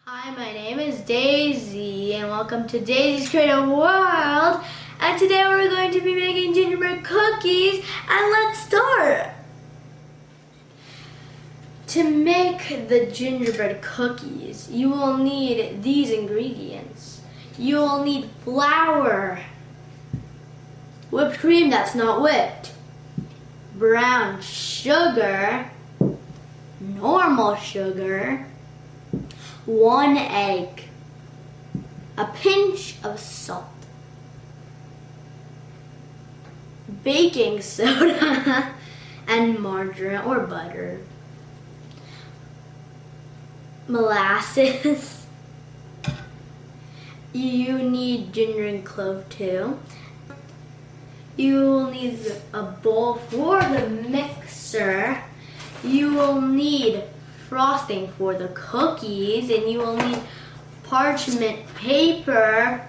Hi, my name is Daisy, and welcome to Daisy's Creative World. And today we're going to be making gingerbread cookies, and let's start. To make the gingerbread cookies, you will need these ingredients. You will need flour, whipped cream that's not whipped, brown sugar, normal sugar, 1 egg, a pinch of salt, baking soda, and margarine or butter, molasses. You need ginger and clove too. You will need a bowl for the mixer. You will need frosting for the cookies, and you will need parchment paper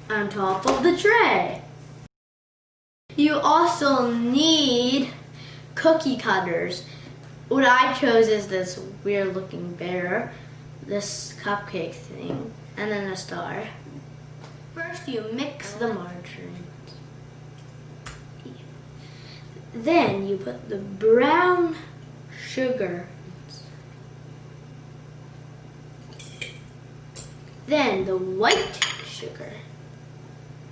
on top of the tray. You also need cookie cutters. What I chose is this weird looking bear, this cupcake thing, and then a star. First you mix the margarine. Then you put the brown sugar. Then the white sugar,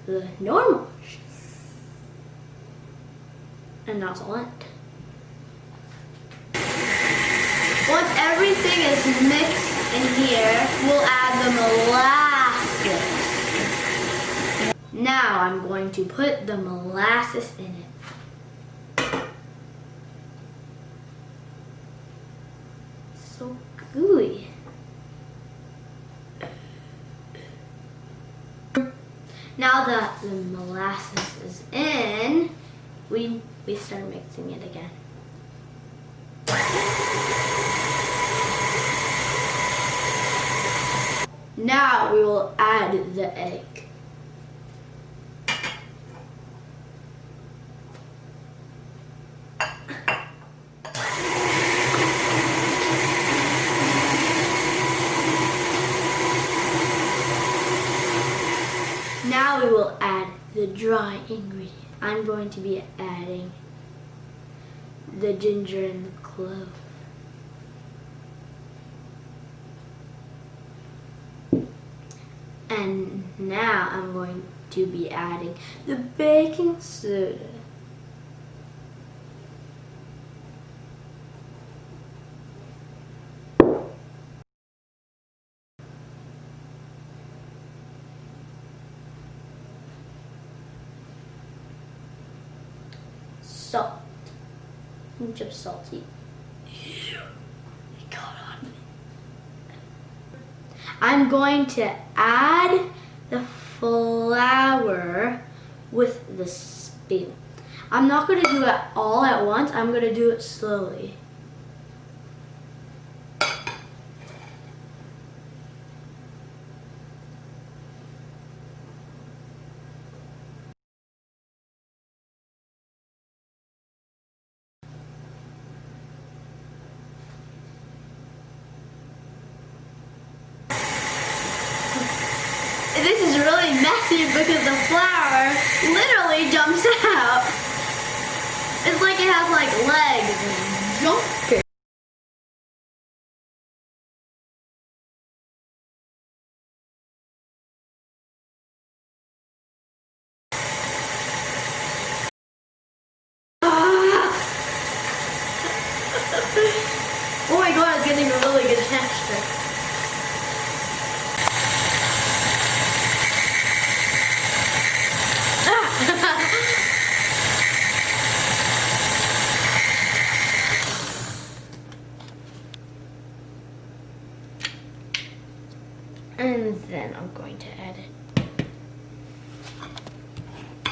the normal sugar, and not salt. Once everything is mixed in here, we'll add the molasses. Now I'm going to put the molasses in it. So gooey. Now that the molasses is in, we start mixing it again. Now we will add the egg. Now we will add the dry ingredient. I'm going to be adding the ginger and the clove. And now I'm going to be adding the baking soda. Salt. Pinch of salty. Ew, it got on me. I'm going to add the flour with the spoon. I'm not going to do it all at once. I'm going to do it slowly. This is really messy because the flour literally jumps out. It's like it has like legs and jump. Oh my god, it's getting a really good texture. And then I'm going to add it.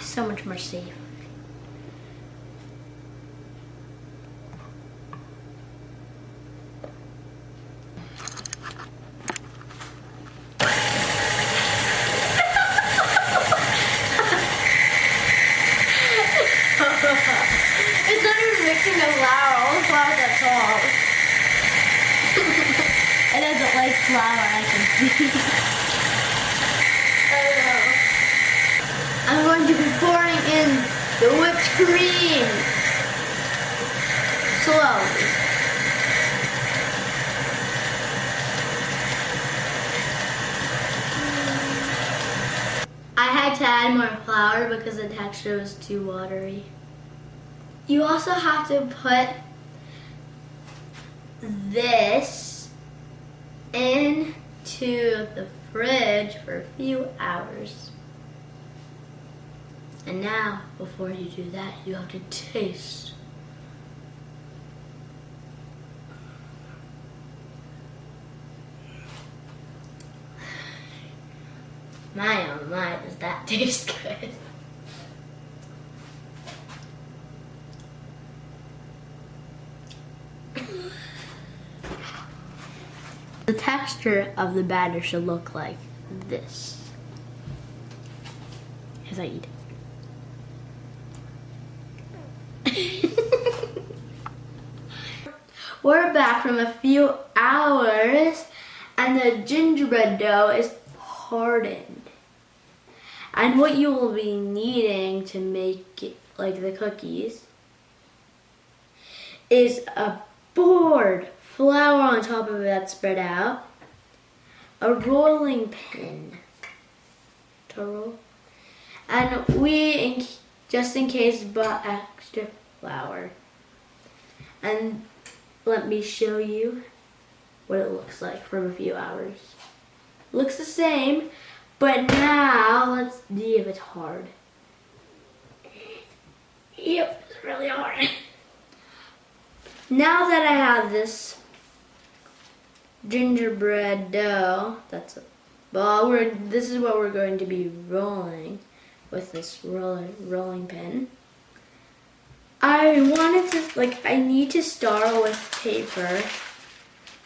So much more safe. It's not even mixing the flour. All the flour's at all. It doesn't like flour, I can see. I'm going to be pouring in the whipped cream slowly. I had to add more flour because the texture was too watery. You also have to put this into the fridge for a few hours. And now, before you do that, you have to taste. My oh my, does that taste good? The texture of the batter should look like this as I eat it. We're back from a few hours and the gingerbread dough is hardened. And what you will be needing to make it like the cookies is a board, flour on top of that spread out, a rolling pin to roll, and we, just in case, bought extra flour. And let me show you what it looks like from a few hours. Looks the same, but now let's see if it's hard. Yep, it's really hard. Now that I have this gingerbread dough, this is what we're going to be rolling with this rolling pin. I need to start with paper,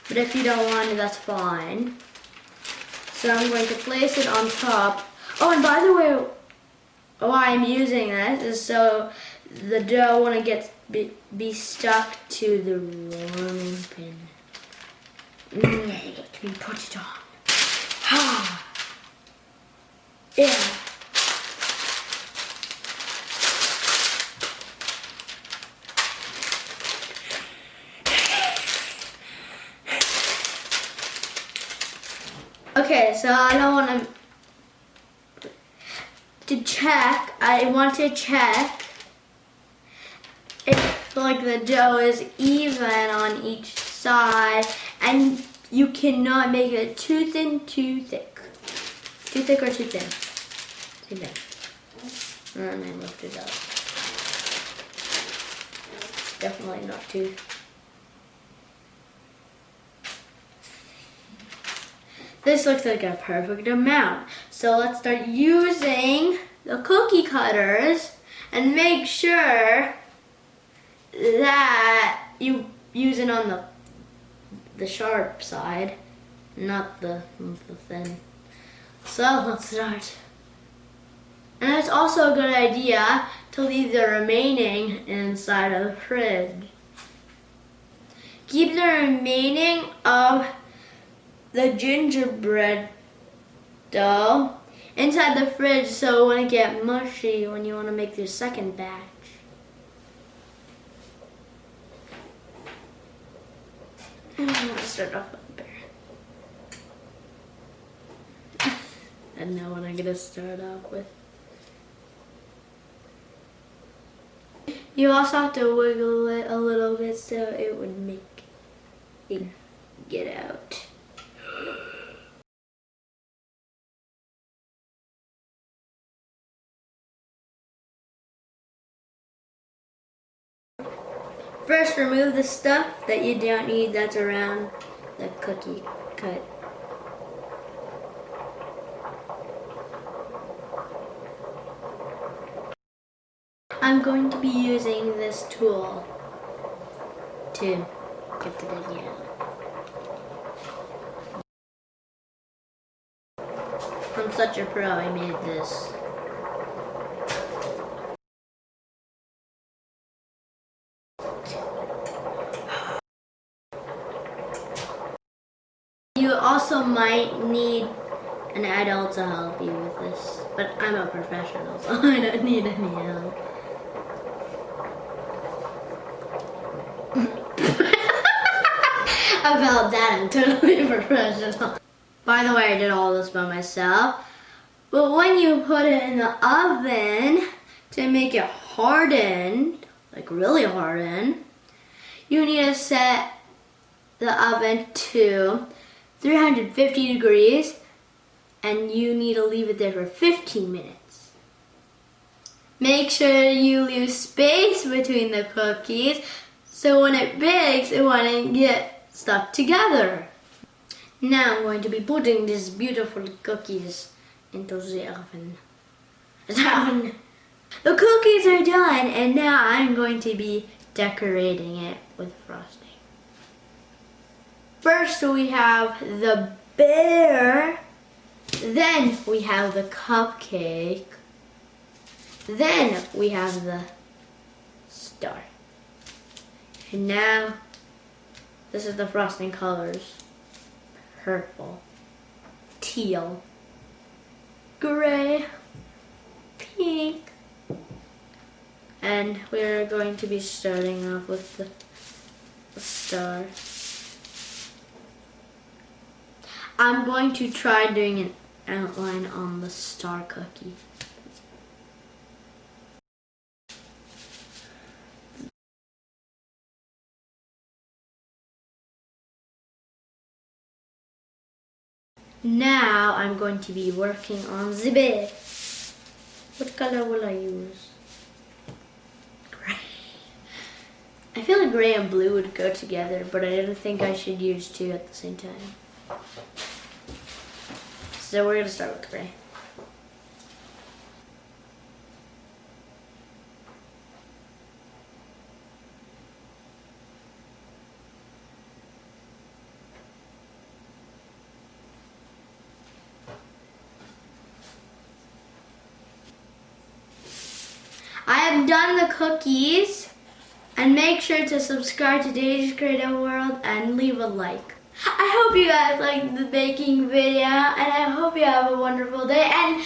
but if you don't want it, that's fine. So I'm going to place it on top. Oh, and by the way, why I'm using this is so the dough won't be stuck to the rolling pin. Let me put it on. Yeah. Okay, so I want to check if the dough is even on each side, and you cannot make it too thin, too thick. Too thick or too thin? Too thin. And I lift it up. Definitely not too. This looks like a perfect amount. So let's start using the cookie cutters and make sure that you use it on the sharp side, not the thin. So let's start. And it's also a good idea to leave the remaining inside of the fridge. Keep the remaining of the gingerbread dough inside the fridge so it won't get mushy when you want to make your second batch. I'm going to start off with the bear. I know what I'm going to start off with. You also have to wiggle it a little bit so it would make it get out. First, remove the stuff that you don't need that's around the cookie cut. I'm going to be using this tool to get the cookie out. I'm such a pro, I made this. You also might need an adult to help you with this, but I'm a professional, so I don't need any help. About that, I'm totally professional. By the way, I did all this by myself. But when you put it in the oven to make it harden, like really harden, you need to set the oven to 350 degrees and you need to leave it there for 15 minutes. Make sure you leave space between the cookies so when it bakes, it won't get stuck together. Now I'm going to be putting these beautiful cookies into the oven. The cookies are done and now I'm going to be decorating it with frosting. First we have the bear, then we have the cupcake, then we have the star. And now this is the frosting colors. Purple, teal, gray, pink. And we're going to be starting off with the star. I'm going to try doing an outline on the star cookie. Now I'm going to be working on the bear. What color will I use? Gray. I feel like gray and blue would go together, but I didn't think I should use two at the same time. So we're going to start with gray. I have done the cookies, and make sure to subscribe to Daisy's Creative World and leave a like. I hope you guys liked the baking video, and I hope you have a wonderful day, and